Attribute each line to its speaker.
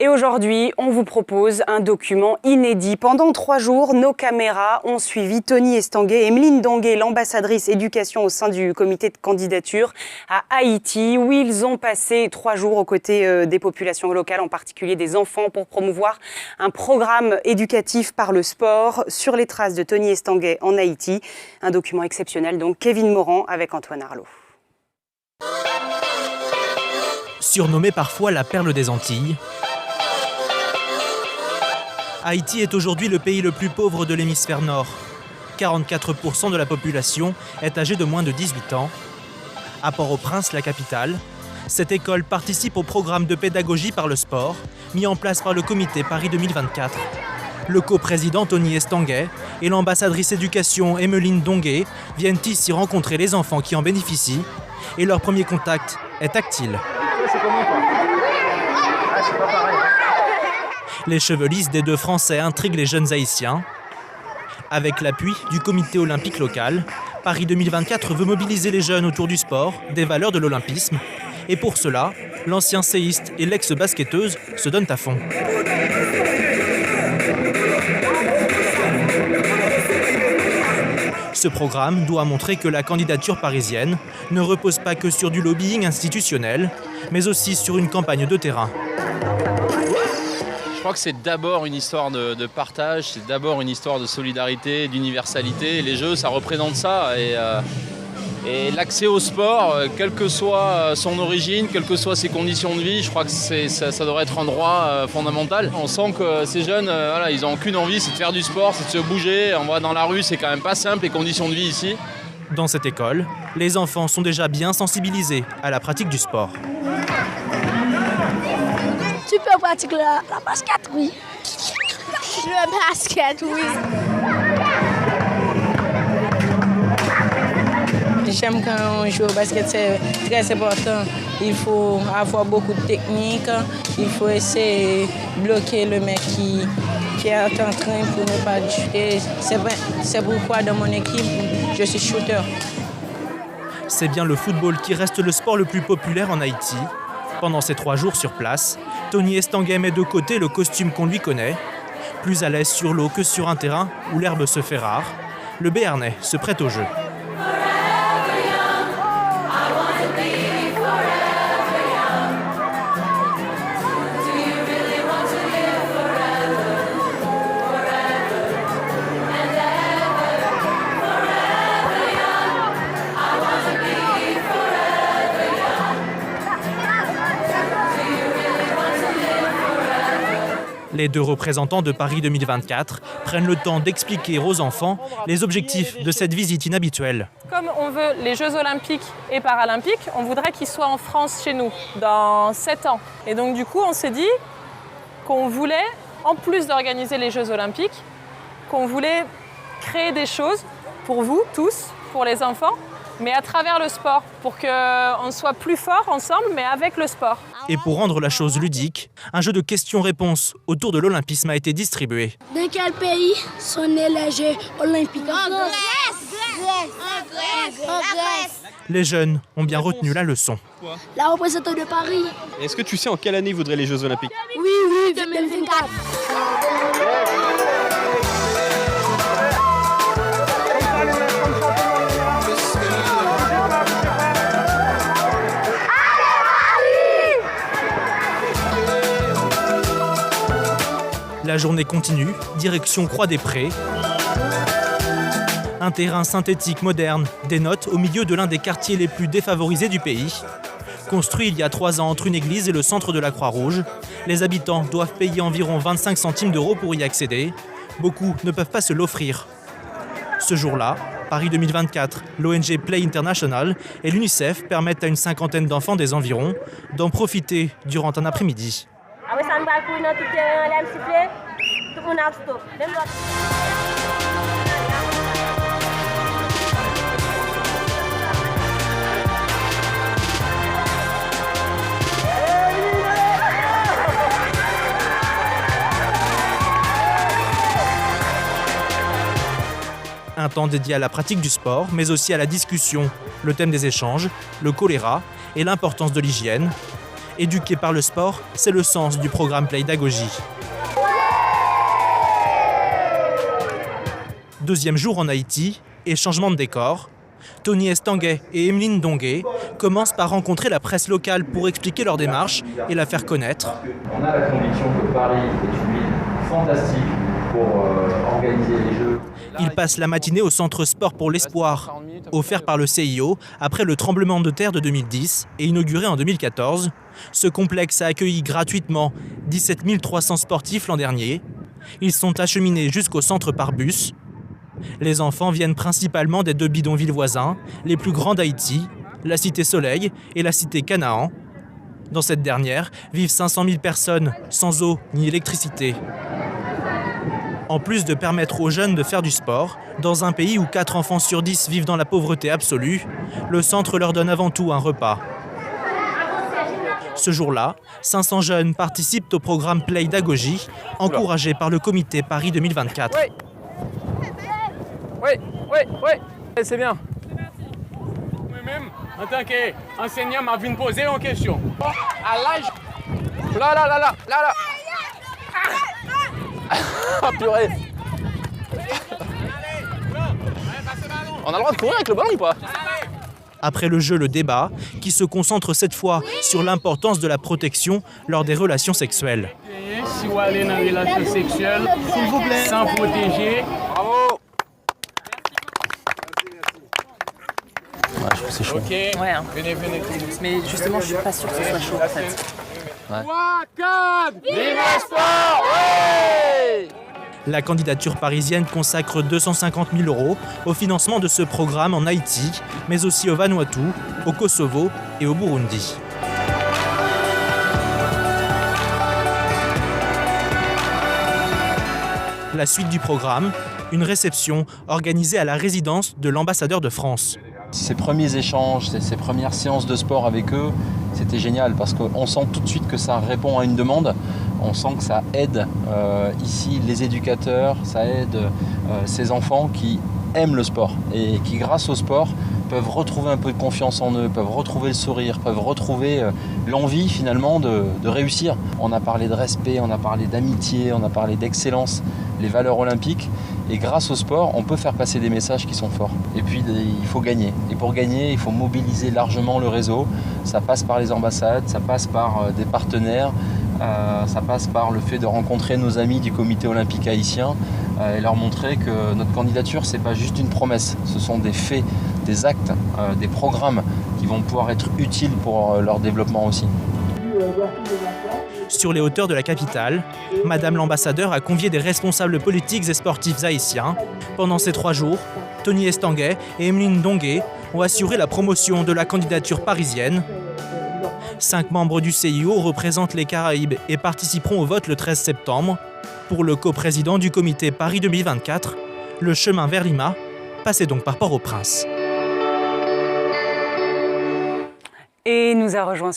Speaker 1: aujourd'hui, on vous propose un document inédit. Pendant 3 jours, nos caméras ont suivi Tony Estanguet et Emeline Dongué, l'ambassadrice éducation au sein du comité de candidature à Haïti, où ils ont passé 3 jours aux côtés des populations locales, en particulier des enfants, pour promouvoir un programme éducatif par le sport sur les traces de Tony Estanguet en Haïti. Un document exceptionnel, donc Kevin Morand avec Antoine Arlot.
Speaker 2: Surnommée parfois la perle des Antilles, Haïti est aujourd'hui le pays le plus pauvre de l'hémisphère nord. 44% de la population est âgée de moins de 18 ans. À Port-au-Prince, la capitale, cette école participe au programme de pédagogie par le sport, mis en place par le comité Paris 2024. Le coprésident Tony Estanguet et l'ambassadrice éducation Emeline Dongué viennent ici rencontrer les enfants qui en bénéficient, et leur premier contact est tactile. Les cheveux lisses des deux Français intriguent les jeunes Haïtiens. Avec l'appui du comité olympique local, Paris 2024 veut mobiliser les jeunes autour du sport, des valeurs de l'olympisme. Et pour cela, l'ancien séiste et l'ex-basketteuse se donnent à fond. Ce programme doit montrer que la candidature parisienne ne repose pas que sur du lobbying institutionnel, mais aussi sur une campagne de terrain.
Speaker 3: Je crois que c'est d'abord une histoire de partage, c'est d'abord une histoire de solidarité, d'universalité. Les Jeux, ça représente ça. Et l'accès au sport, quelle que soit son origine, quelles que soient ses conditions de vie, je crois que ça devrait être un droit fondamental. On sent que ces jeunes, ils n'ont qu'une envie, c'est de faire du sport, c'est de se bouger. On va dans la rue, c'est quand même pas simple les conditions de vie ici.
Speaker 2: Dans cette école, les enfants sont déjà bien sensibilisés à la pratique du sport.
Speaker 4: Tu peux pratiquer la basket, oui. Le basket, oui.
Speaker 5: J'aime quand on joue au basket, c'est très important. Il faut avoir beaucoup de technique. Il faut essayer de bloquer le mec qui est en train pour ne pas shooter. C'est pourquoi dans mon équipe, je suis shooter.
Speaker 2: C'est bien le football qui reste le sport le plus populaire en Haïti. Pendant ces 3 jours sur place, Tony Estanguet met de côté le costume qu'on lui connaît. Plus à l'aise sur l'eau que sur un terrain où l'herbe se fait rare, le Béarnais se prête au jeu. Les 2 représentants de Paris 2024 prennent le temps d'expliquer aux enfants les objectifs de cette visite inhabituelle.
Speaker 6: Comme on veut les Jeux Olympiques et Paralympiques, on voudrait qu'ils soient en France chez nous dans 7 ans. Et donc du coup, on s'est dit qu'on voulait, en plus d'organiser les Jeux Olympiques, qu'on voulait créer des choses pour vous tous, pour les enfants, mais à travers le sport, pour qu'on soit plus forts ensemble, mais avec le sport.
Speaker 2: Et pour rendre la chose ludique, un jeu de questions-réponses autour de l'olympisme a été distribué.
Speaker 4: Dans quel pays sont nés les Jeux olympiques? En Grèce.
Speaker 2: Les jeunes ont bien retenu la leçon.
Speaker 4: La représentante de Paris.
Speaker 7: Est-ce que tu sais en quelle année voudraient les Jeux Olympiques?
Speaker 4: Oui, 2024.
Speaker 2: La journée continue, direction Croix-des-Prés. Un terrain synthétique moderne dénote au milieu de l'un des quartiers les plus défavorisés du pays. Construit il y a 3 ans entre une église et le centre de la Croix-Rouge, les habitants doivent payer environ 25 centimes d'euros pour y accéder. Beaucoup ne peuvent pas se l'offrir. Ce jour-là, Paris 2024, l'ONG Play International et l'UNICEF permettent à une 50aine d'enfants des environs d'en profiter durant un après-midi. Un temps dédié à la pratique du sport, mais aussi à la discussion, le thème des échanges, le choléra et l'importance de l'hygiène. Éduquer par le sport, c'est le sens du programme Playdagogie. Deuxième jour en Haïti et changement de décor. Tony Estanguet et Emeline Dongué commencent par rencontrer la presse locale pour expliquer leur démarche et la faire connaître.
Speaker 8: On a la conviction que Paris est une ville fantastique pour organiser les Jeux.
Speaker 2: Ils passent la matinée au centre sport pour l'espoir, offert par le CIO après le tremblement de terre de 2010 et inauguré en 2014. Ce complexe a accueilli gratuitement 17 300 sportifs l'an dernier. Ils sont acheminés jusqu'au centre par bus. Les enfants viennent principalement des 2 bidonvilles voisins, les plus grands d'Haïti, la Cité Soleil et la Cité Canaan. Dans cette dernière vivent 500 000 personnes sans eau ni électricité. En plus de permettre aux jeunes de faire du sport, dans un pays où 4 enfants sur 10 vivent dans la pauvreté absolue, le centre leur donne avant tout un repas. Ce jour-là, 500 jeunes participent au programme Playdagogie, encouragé par le comité Paris 2024.
Speaker 9: Oui, c'est bien. Moi-même, en tant qu'enseignant, m'a venu poser une question. À l'âge... Là.
Speaker 3: Ah purée. On a le droit de courir avec le ballon ou pas?
Speaker 2: Après le jeu, le débat, qui se concentre cette fois sur l'importance de la protection lors des relations sexuelles.
Speaker 9: Si vous allez dans une relation sexuelle, s'il vous plaît, sans protéger...
Speaker 3: Bravo. Ouais, je trouve que c'est chaud.
Speaker 9: Ok,
Speaker 6: Ouais, hein.
Speaker 9: venez.
Speaker 6: Mais justement, je suis pas sûre que ce soit chaud en fait.
Speaker 9: 3, 4,
Speaker 3: Vive le sport! Ouais!
Speaker 2: La candidature parisienne consacre 250 000 € au financement de ce programme en Haïti, mais aussi au Vanuatu, au Kosovo et au Burundi. La suite du programme, une réception organisée à la résidence de l'ambassadeur de France.
Speaker 8: Ces premiers échanges, ces premières séances de sport avec eux, c'était génial parce qu'on sent tout de suite que ça répond à une demande. On sent que ça aide ici les éducateurs, ça aide ces enfants qui aiment le sport et qui, grâce au sport, peuvent retrouver un peu de confiance en eux, peuvent retrouver le sourire, peuvent retrouver l'envie finalement de réussir. On a parlé de respect, on a parlé d'amitié, on a parlé d'excellence, les valeurs olympiques. Et grâce au sport, on peut faire passer des messages qui sont forts. Et puis, il faut gagner. Et pour gagner, il faut mobiliser largement le réseau. Ça passe par les ambassades, ça passe par des partenaires, ça passe par le fait de rencontrer nos amis du comité olympique haïtien et leur montrer que notre candidature, c'est pas juste une promesse. Ce sont des faits, des actes, des programmes qui vont pouvoir être utiles pour leur développement aussi.
Speaker 2: Sur les hauteurs de la capitale, Madame l'ambassadeur a convié des responsables politiques et sportifs haïtiens. Pendant ces 3 jours, Tony Estanguet et Emeline Dongué ont assuré la promotion de la candidature parisienne. 5 membres du CIO représentent les Caraïbes et participeront au vote le 13 septembre. Pour le coprésident du comité Paris 2024, le chemin vers Lima passait donc par Port-au-Prince.
Speaker 1: Et nous a rejoint